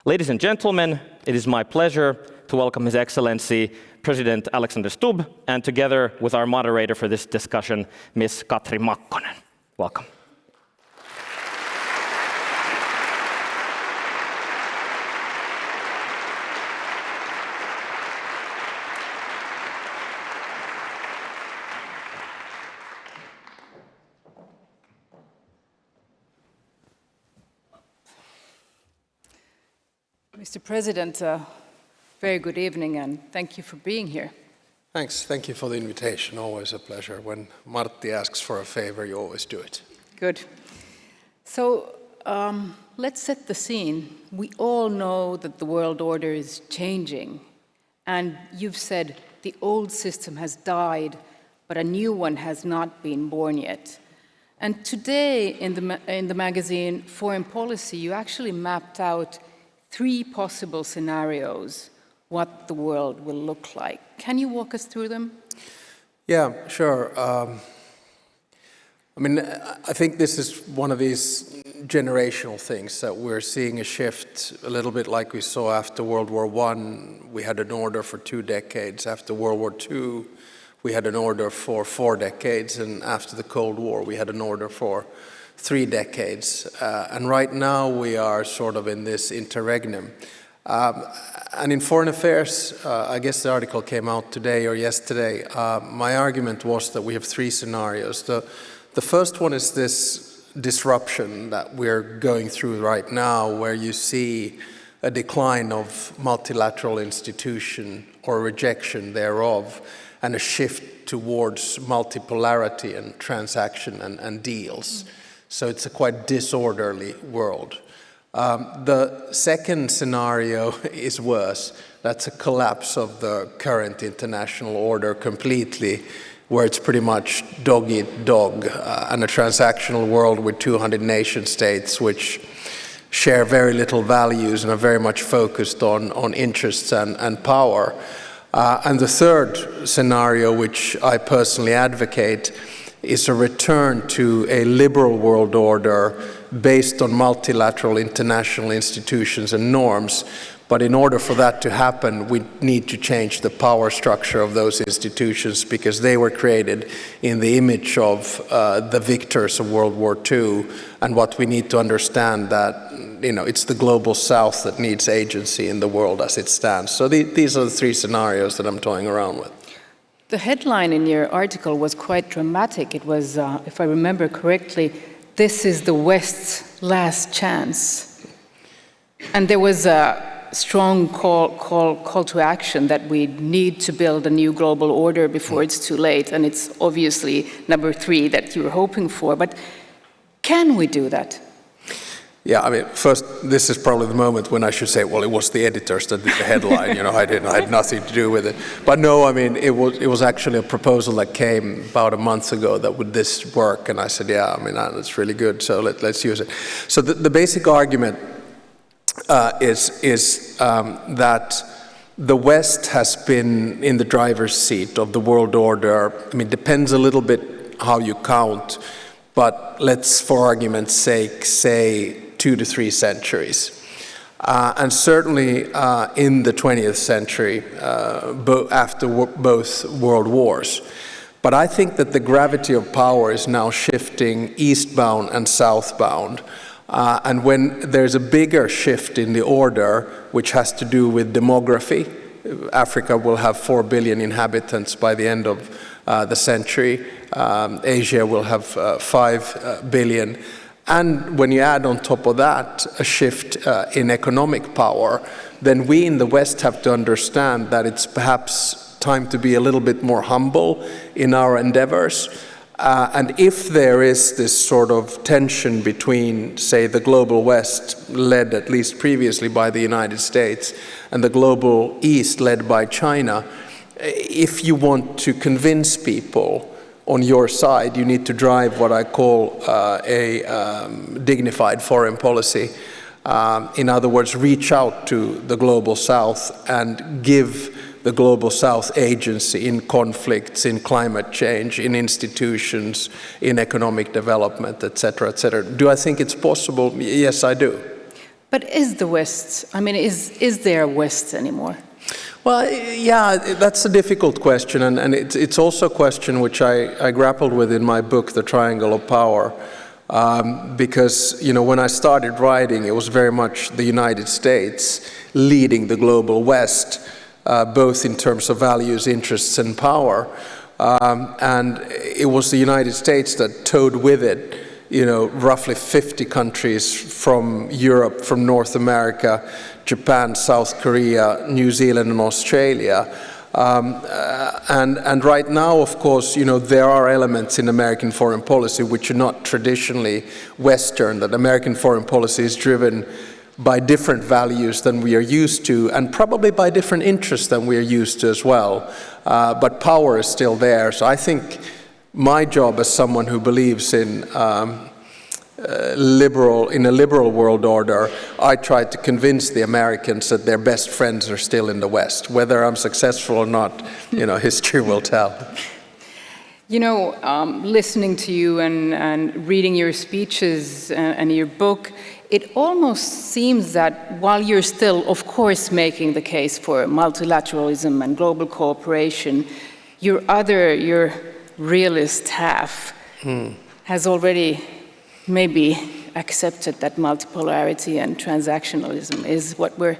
Ladies and gentlemen, it is my pleasure to welcome His Excellency President Alexander Stubb, and together with our moderator for this discussion, Ms. Katri Makkonen. Welcome. Mr. President, very good evening and thank you for being here. Thanks. Thank you for the invitation. Always a pleasure. When Martti asks for a favor, you always do it. Good. So let's set the scene. We all know that the world order is changing. And you've said the old system has died, but a new one has not been born yet. And today in the magazine Foreign Policy, you actually mapped out 3 possible scenarios what the world will look like. Can you walk us through them? Yeah, sure. I think this is one of these generational things that we're seeing a shift a little bit like we saw after World War I. We had an order for 2 decades. After World War II, we had an order for 4 decades. And after the Cold War, we had an order for 3 decades. And right now we are sort of in this interregnum. And in foreign affairs, I guess the article came out today or yesterday, my argument was that we have 3 scenarios. The first one is this disruption that we're going through right now, where you see a decline of multilateral institution or rejection thereof, and a shift towards multipolarity and transaction and deals. So it's a quite disorderly world. The second scenario is worse. That's a collapse of the current international order completely, where it's pretty much dog eat dog, and a transactional world with 200 nation states which share very little values and are very much focused on interests and power. And the third scenario, which I personally advocate, is a return to a liberal world order based on multilateral international institutions and norms. But in order for that to happen, we need to change the power structure of those institutions, because they were created in the image of the victors of World War II. And what we need to understand that, it's the global South that needs agency in the world as it stands. So these are the 3 scenarios that I'm toying around with. The headline in your article was quite dramatic. It was, if I remember correctly, "This is the West's last chance." And there was a strong call to action that we need to build a new global order before it's too late. And it's obviously number 3 that you were hoping for. But can we do that? Yeah, first, this is probably the moment when I should say, well, it was the editors that did the headline. I had nothing to do with it. But no, it was actually a proposal that came about a month ago that would this work, and I said, yeah, that's really good, so let's use it. So the basic argument is that the West has been in the driver's seat of the world order. It depends a little bit how you count, but let's, for argument's sake, say 2 to 3 centuries. And certainly in the 20th century, after both world wars. But I think that the gravity of power is now shifting eastbound and southbound. And when there's a bigger shift in the order, which has to do with demography, Africa will have 4 billion inhabitants by the end of the century. Asia will have 5 billion. And when you add on top of that a shift in economic power, then we in the West have to understand that it's perhaps time to be a little bit more humble in our endeavors. And if there is this sort of tension between, say, the global West, led at least previously by the United States, and the global East, led by China, if you want to convince people on your side, you need to drive what I call a dignified foreign policy. In other words, reach out to the global South and give the global South agency in conflicts, in climate change, in institutions, in economic development, etc., etc. Do I think it's possible? Yes, I do. But is the West, I mean, is there a West anymore? Well, yeah, that's a difficult question, and it's also a question which I grappled with in my book, The Triangle of Power, because, you know, when I started writing, it was very much the United States leading the global West, both in terms of values, interests, and power, and it was the United States that towed with it, you know, roughly 50 countries from Europe, from North America, Japan, South Korea, New Zealand, and Australia. And right now, of course, you know, there are elements in American foreign policy which are not traditionally Western, that American foreign policy is driven by different values than we are used to, and probably by different interests than we are used to as well. But power is still there. So I think my job as someone who believes in a liberal world order, I try to convince the Americans that their best friends are still in the West. Whether I'm successful or not, you know, history will tell. You know, listening to you and reading your speeches and your book, it almost seems that while you're still, of course, making the case for multilateralism and global cooperation, your realist half has already maybe accepted that multipolarity and transactionalism is what we're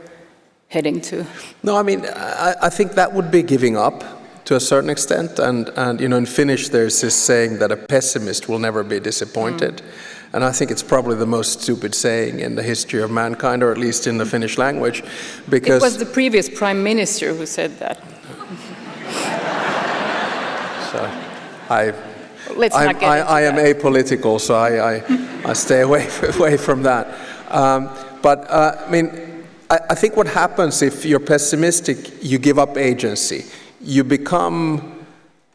heading to. No, I mean, I think that would be giving up to a certain extent, and you know, in Finnish there's this saying that a pessimist will never be disappointed, and I think it's probably the most stupid saying in the history of mankind, or at least in the Finnish language, because... It was the previous prime minister who said that. So, I am apolitical, so I stay away from that. But I mean, I think what happens if you're pessimistic, you give up agency. You become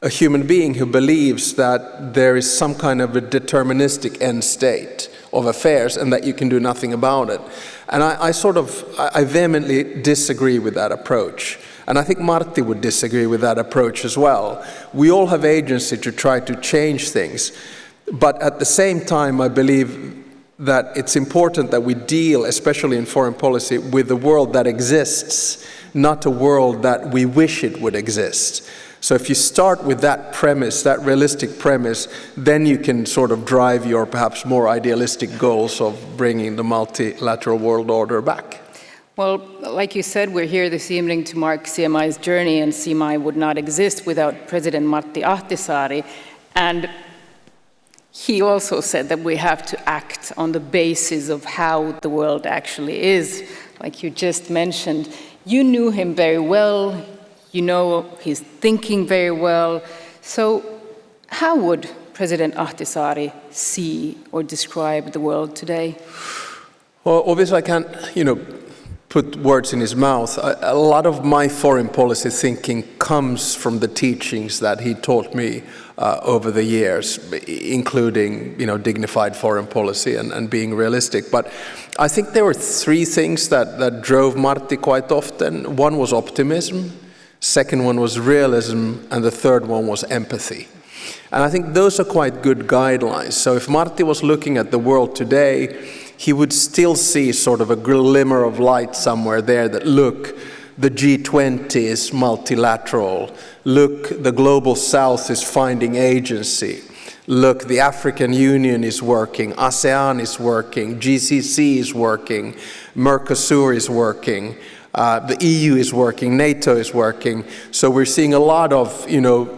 a human being who believes that there is some kind of a deterministic end state of affairs and that you can do nothing about it. And I vehemently disagree with that approach. And I think Martti would disagree with that approach as well. We all have agency to try to change things. But at the same time, I believe that it's important that we deal, especially in foreign policy, with the world that exists, not a world that we wish it would exist. So if you start with that premise, that realistic premise, then you can sort of drive your perhaps more idealistic goals of bringing the multilateral world order back. Well, like you said, we're here this evening to mark CMI's journey, and CMI would not exist without President Martti Ahtisaari. And he also said that we have to act on the basis of how the world actually is, like you just mentioned. You knew him very well, you know his thinking very well. So how would President Ahtisaari see or describe the world today? Well, obviously I can't, you know, put words in his mouth. A lot of my foreign policy thinking comes from the teachings that he taught me over the years, including, you know, dignified foreign policy and being realistic. But I think there were three things that drove Martti quite often. One was optimism, second one was realism, and the third one was empathy. And I think those are quite good guidelines. So if Martti was looking at the world today, he would still see sort of a glimmer of light somewhere there that, look, the G20 is multilateral. Look, the Global South is finding agency. Look, the African Union is working, ASEAN is working, GCC is working, Mercosur is working, the EU is working, NATO is working. So we're seeing a lot of, you know,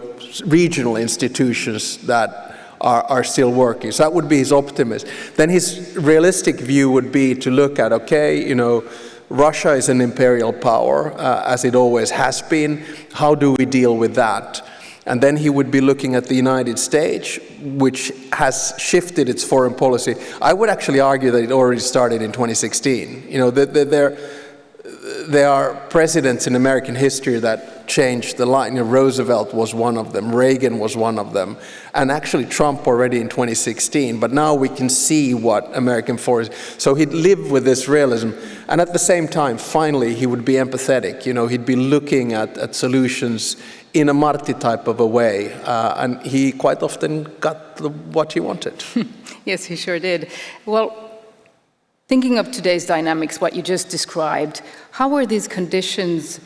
regional institutions that are still working. So that would be his optimism. Then his realistic view would be to look at, okay, you know, Russia is an imperial power, as it always has been. How do we deal with that? And then he would be looking at the United States, which has shifted its foreign policy. I would actually argue that it already started in 2016. You know, there are presidents in American history that changed the line. You know, Roosevelt was one of them, Reagan was one of them, and actually Trump already in 2016. But now we can see what American foreign. So he'd live with this realism, and at the same time, finally, he would be empathetic. You know, he'd be looking at solutions in a Martti type of a way, and he quite often got what he wanted. Yes, he sure did. Well, Thinking of today's dynamics, what you just described, how are the conditions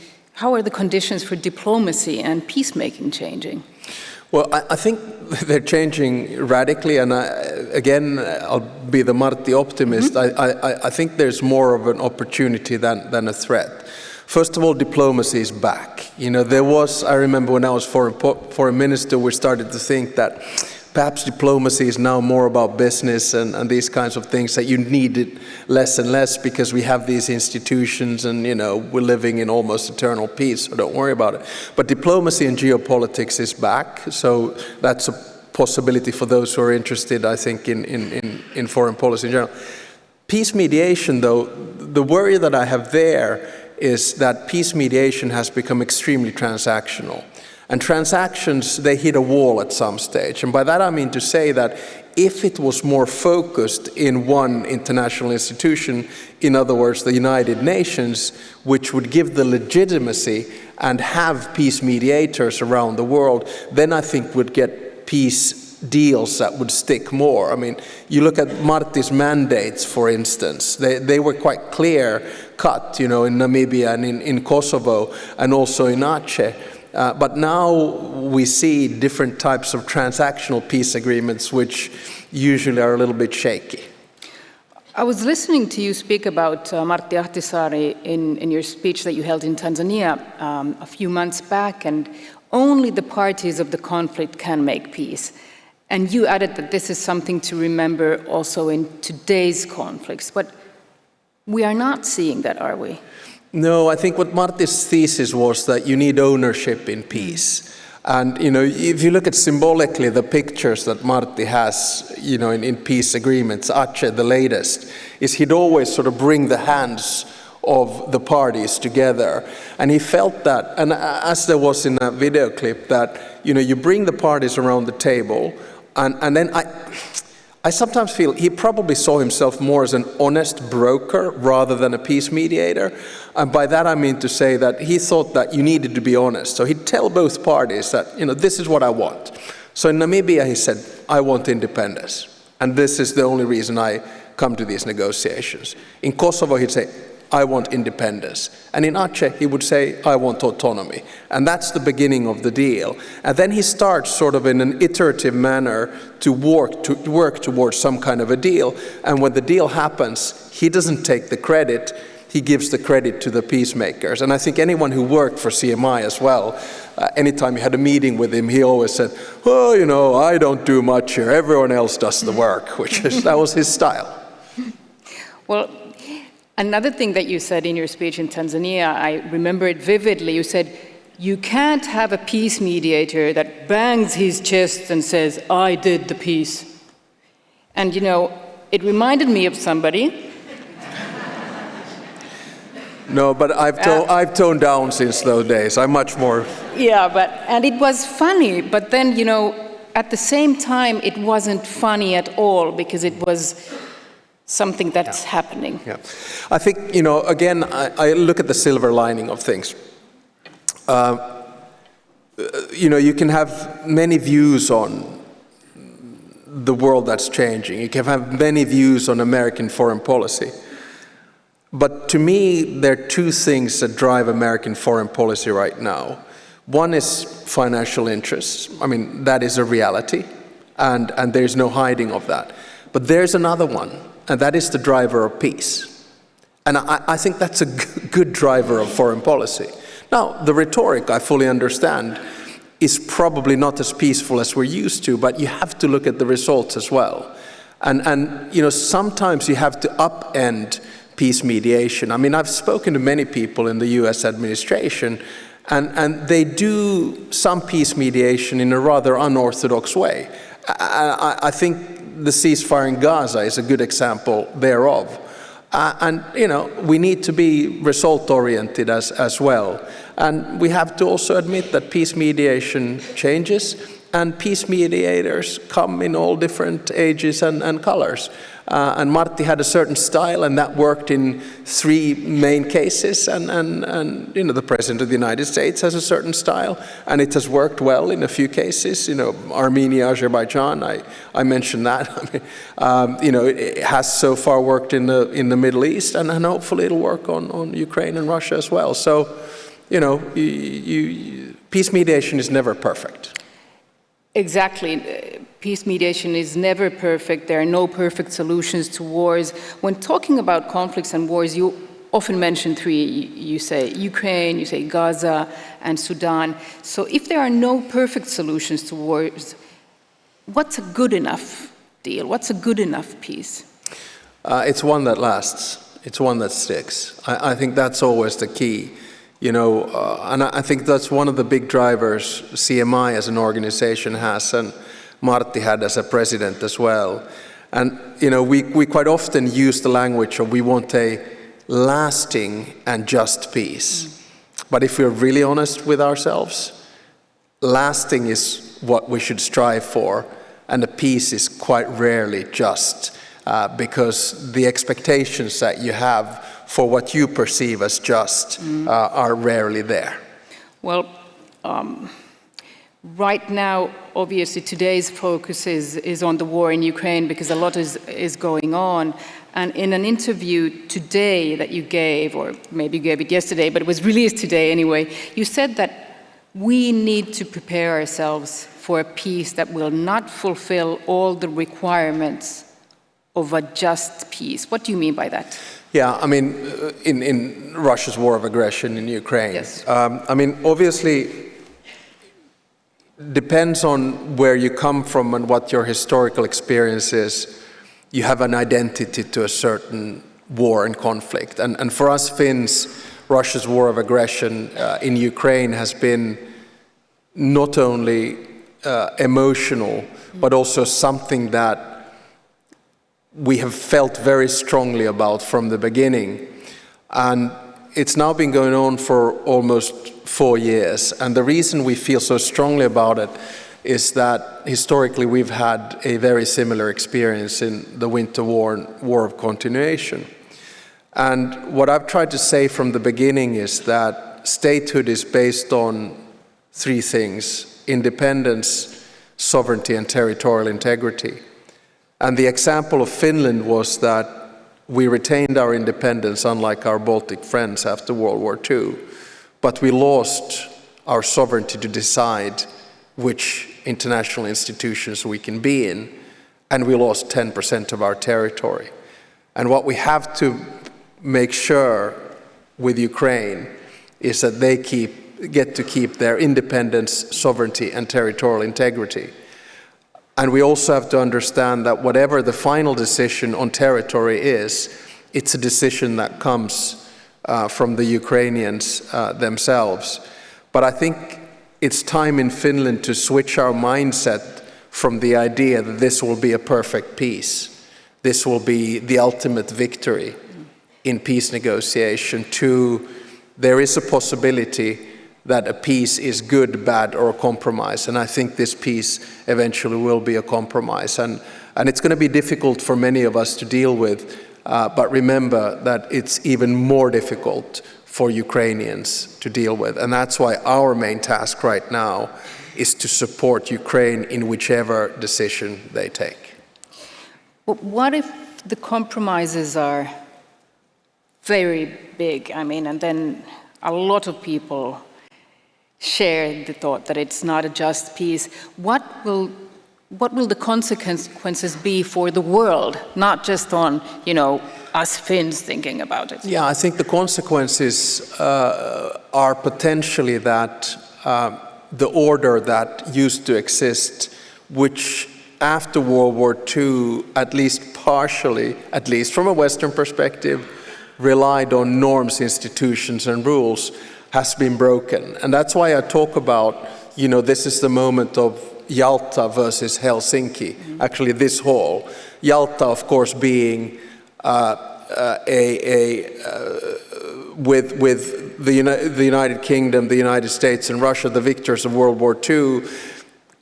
for diplomacy and peacemaking changing? Well, I think they're changing radically, and again, I'll be the Martti optimist. I think there's more of an opportunity than a threat. First of all, diplomacy is back. I remember when I was foreign minister, we started to think that perhaps diplomacy is now more about business and these kinds of things, that you need it less and less because we have these institutions and, we're living in almost eternal peace, so don't worry about it. But diplomacy and geopolitics is back, so that's a possibility for those who are interested, I think, in foreign policy in general. Peace mediation, though, the worry that I have there is that peace mediation has become extremely transactional. And transactions, they hit a wall at some stage. And by that I mean to say that if it was more focused in one international institution, in other words, the United Nations, which would give the legitimacy and have peace mediators around the world, then I think we'd get peace deals that would stick more. I mean, you look at Martti's mandates, for instance, they were quite clear cut, in Namibia and in Kosovo and also in Aceh. But now we see different types of transactional peace agreements, which usually are a little bit shaky. I was listening to you speak about Martti Ahtisaari in your speech that you held in Tanzania a few months back, and only the parties of the conflict can make peace. And you added that this is something to remember also in today's conflicts. But we are not seeing that, are we? No, I think what Martti's thesis was that you need ownership in peace. And, if you look at symbolically the pictures that Martti has, in peace agreements, Aceh, the latest, is he'd always sort of bring the hands of the parties together. And he felt that, and as there was in that video clip, that, you bring the parties around the table, and then I sometimes feel he probably saw himself more as an honest broker rather than a peace mediator. And by that I mean to say that he thought that you needed to be honest. So he'd tell both parties that, this is what I want. So in Namibia he said, I want independence. And this is the only reason I come to these negotiations. In Kosovo he'd say, I want independence. And in Aceh, he would say, I want autonomy. And that's the beginning of the deal. And then he starts sort of in an iterative manner to work towards some kind of a deal. And when the deal happens, he doesn't take the credit, he gives the credit to the peacemakers. And I think anyone who worked for CMI as well, anytime you had a meeting with him, he always said, oh, I don't do much here, everyone else does the work, that was his style. Well, another thing that you said in your speech in Tanzania, I remember it vividly. You said, you can't have a peace mediator that bangs his chest and says, I did the peace. And, it reminded me of somebody. No, but I've toned down since those days. I'm much more... Yeah, and it was funny. But then, at the same time, it wasn't funny at all because it was something that's happening. Yeah. I think, again, I look at the silver lining of things. You can have many views on the world that's changing. You can have many views on American foreign policy. But to me, there are two things that drive American foreign policy right now. One is financial interests. I mean, that is a reality, and there's no hiding of that. But there's another one, and that is the driver of peace. And I think that's a good driver of foreign policy. Now, the rhetoric, I fully understand, is probably not as peaceful as we're used to, but you have to look at the results as well. And sometimes you have to upend peace mediation. I mean, I've spoken to many people in the US administration, and they do some peace mediation in a rather unorthodox way. I think the ceasefire in Gaza is a good example thereof. We need to be result-oriented as well. And we have to also admit that peace mediation changes. and peace mediators come in all different ages and colors. And Martti had a certain style, and that worked in 3 main cases. And the President of the United States has a certain style, and it has worked well in a few cases. Armenia, Azerbaijan, I mentioned that. It has so far worked in the Middle East, and hopefully it'll work on Ukraine and Russia as well. So, peace mediation is never perfect. Exactly. Peace mediation is never perfect. There are no perfect solutions to wars. When talking about conflicts and wars, you often mention 3. You say Ukraine, you say Gaza, and Sudan. So if there are no perfect solutions to wars, what's a good enough deal? What's a good enough peace? It's one that lasts. It's one that sticks. I think that's always the key. And I think that's one of the big drivers CMI as an organization has, and Martti had as a president as well. And, we quite often use the language of we want a lasting and just peace. But if we're really honest with ourselves, lasting is what we should strive for, and the peace is quite rarely just, because the expectations that you have for what you perceive as just are rarely there. Well, right now, obviously, today's focus is on the war in Ukraine because a lot is going on. And in an interview today that you gave, or maybe you gave it yesterday, but it was released today anyway, you said that we need to prepare ourselves for a peace that will not fulfill all the requirements of a just peace. What do you mean by that? Yeah, in Russia's war of aggression in Ukraine. Yes. Obviously, depends on where you come from and what your historical experience is. You have an identity to a certain war and conflict. And for us Finns, Russia's war of aggression in Ukraine has been not only emotional, but also something that we have felt very strongly about from the beginning. And it's now been going on for almost 4 years. And the reason we feel so strongly about it is that historically we've had a very similar experience in the Winter War and War of Continuation. And what I've tried to say from the beginning is that statehood is based on 3 things: independence, sovereignty, and territorial integrity. And the example of Finland was that we retained our independence, unlike our Baltic friends after World War II, but we lost our sovereignty to decide which international institutions we can be in, and we lost 10% of our territory. And what we have to make sure with Ukraine is that they get to keep their independence, sovereignty, and territorial integrity. And we also have to understand that whatever the final decision on territory is, it's a decision that comes from the Ukrainians themselves. But I think it's time in Finland to switch our mindset from the idea that this will be a perfect peace, this will be the ultimate victory in peace negotiation, to there is a possibility that a peace is good, bad, or a compromise. And I think this peace eventually will be a compromise. And it's going to be difficult for many of us to deal with, but remember that it's even more difficult for Ukrainians to deal with. And that's why our main task right now is to support Ukraine in whichever decision they take. But what if the compromises are very big? And then a lot of people share the thought that it's not a just peace. What will the consequences be for the world, not just on, us Finns thinking about it? Yeah, I think the consequences are potentially that the order that used to exist, which after World War II, at least partially, at least from a Western perspective, relied on norms, institutions, and rules, has been broken. And that's why I talk about, this is the moment of Yalta versus Helsinki, actually this hall. Yalta, of course, being with the United Kingdom, the United States, and Russia, the victors of World War II,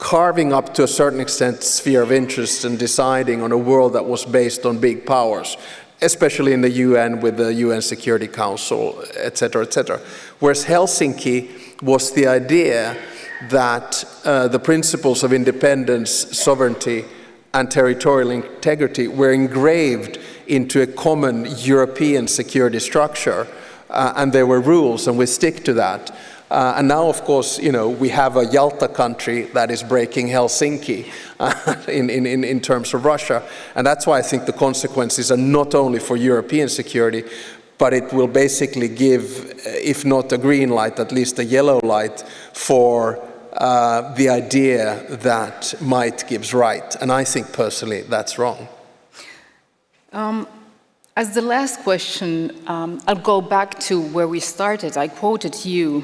carving up to a certain extent sphere of interest and deciding on a world that was based on big powers, especially in the UN with the UN Security Council, et cetera, et cetera. Whereas Helsinki was the idea that the principles of independence, sovereignty, and territorial integrity were engraved into a common European security structure, and there were rules, and we stick to that. And now, of course, we have a Yalta country that is breaking Helsinki in terms of Russia. And that's why I think the consequences are not only for European security, but it will basically give, if not a green light, at least a yellow light for the idea that might gives right. And I think personally that's wrong. As the last question, I'll go back to where we started. I quoted you.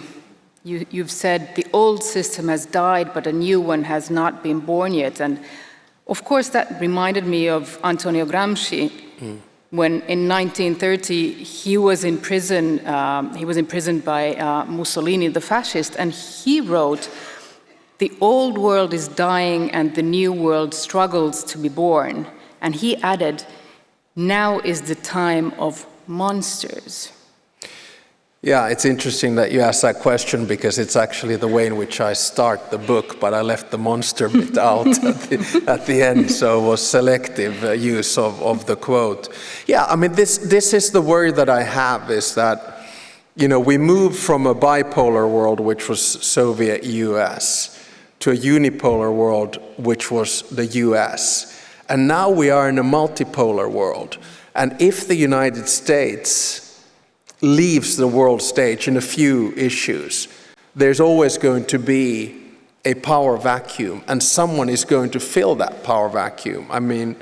You've said the old system has died, but a new one has not been born yet. And of course, that reminded me of Antonio Gramsci, when in 1930 he was in prison. He was imprisoned by Mussolini, the fascist, and he wrote, "The old world is dying and the new world struggles to be born." And he added, "Now is the time of monsters." Yeah, it's interesting that you asked that question because it's actually the way in which I start the book, but I left the monster bit out at the end, so it was selective use of the quote. Yeah, I mean, this is the worry that I have, is that, we moved from a bipolar world, which was Soviet US, to a unipolar world, which was the US. And now we are in a multipolar world. And if the United States leaves the world stage in a few issues, there's always going to be a power vacuum, and someone is going to fill that power vacuum. I mean,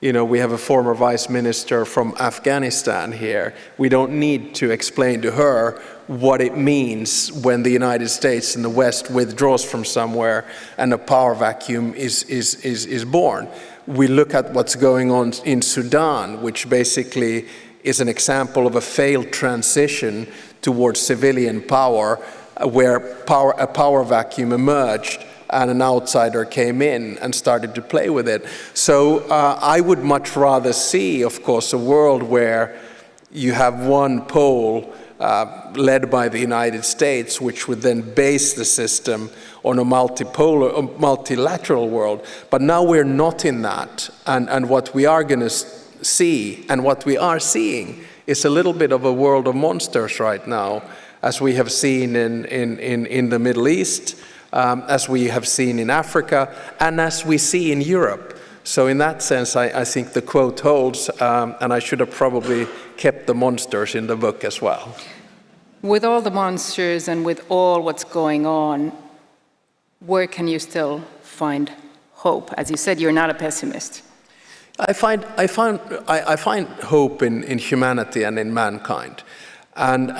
we have a former vice minister from Afghanistan here. We don't need to explain to her what it means when the United States and the West withdraws from somewhere and a power vacuum is born. We look at what's going on in Sudan, which basically is an example of a failed transition towards civilian power, where a power vacuum emerged and an outsider came in and started to play with it. So I would much rather see, of course, a world where you have one pole led by the United States, which would then base the system on a multilateral world. But now we're not in that, and what we are going to see, and what we are seeing, is a little bit of a world of monsters right now, as we have seen in the Middle East, as we have seen in Africa, and as we see in Europe. So in that sense, I think the quote holds, and I should have probably kept the monsters in the book as well. With all the monsters and with all what's going on, where can you still find hope? As you said, you're not a pessimist. I find hope in humanity and in mankind. And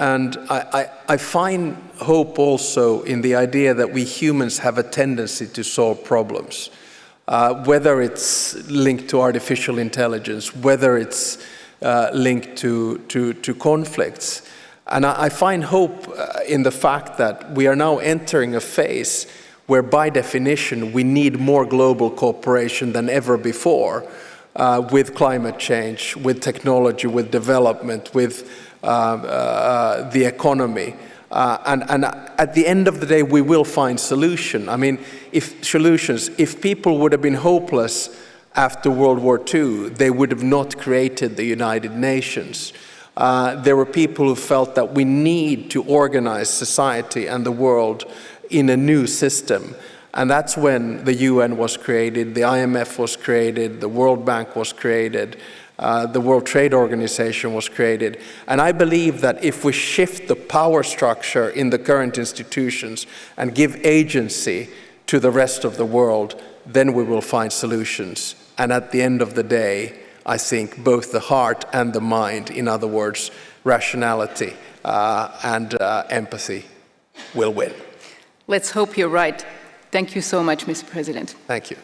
I find hope also in the idea that we humans have a tendency to solve problems, whether it's linked to artificial intelligence, whether it's linked to conflicts. And I find hope in the fact that we are now entering a phase where, by definition, we need more global cooperation than ever before, with climate change, with technology, with development, with the economy. And at the end of the day, we will find solutions. I mean, if people would have been hopeless after World War II, they would have not created the United Nations. There were people who felt that we need to organize society and the world in a new system. And that's when the UN was created, the IMF was created, the World Bank was created, the World Trade Organization was created. And I believe that if we shift the power structure in the current institutions and give agency to the rest of the world, then we will find solutions. And at the end of the day, I think both the heart and the mind, in other words, rationality and empathy, will win. Let's hope you're right. Thank you so much, Mr. President. Thank you.